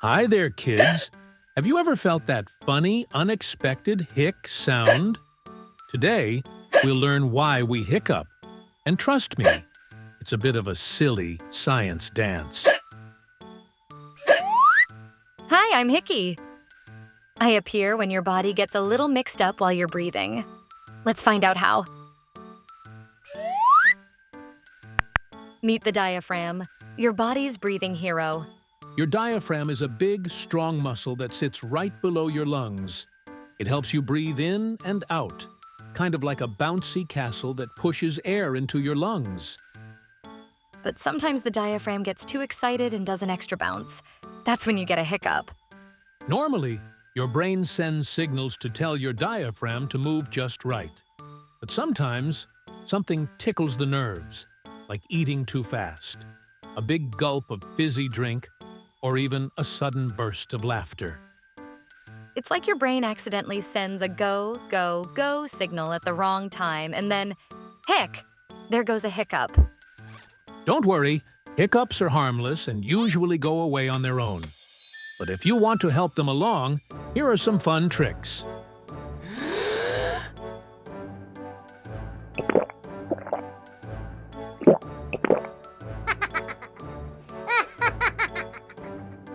Hi there, kids. Have you ever felt that funny, unexpected hic sound? Today, we'll learn why we hiccup. And trust me, it's a bit of a silly science dance. Hi, I'm Hickey. I appear when your body gets a little mixed up while you're breathing. Let's find out how. Meet the diaphragm, your body's breathing hero. Your diaphragm is a big, strong muscle that sits right below your lungs. It helps you breathe in and out, kind of like a bouncy castle that pushes air into your lungs. But sometimes the diaphragm gets too excited and does an extra bounce. That's when you get a hiccup. Normally, your brain sends signals to tell your diaphragm to move just right. But sometimes, something tickles the nerves, like eating too fast, a big gulp of fizzy drink, or even a sudden burst of laughter. It's like your brain accidentally sends a go, go, go signal at the wrong time, and then, heck, there goes a hiccup. Don't worry, hiccups are harmless and usually go away on their own. But if you want to help them along, here are some fun tricks.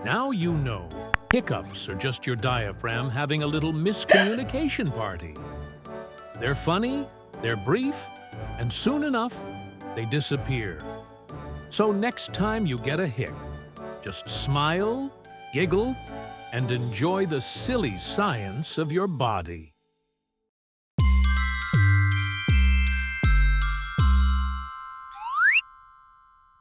Now you know, hiccups are just your diaphragm having a little miscommunication party. They're funny, they're brief, and soon enough, they disappear. So next time you get a hic, just smile, giggle, and enjoy the silly science of your body.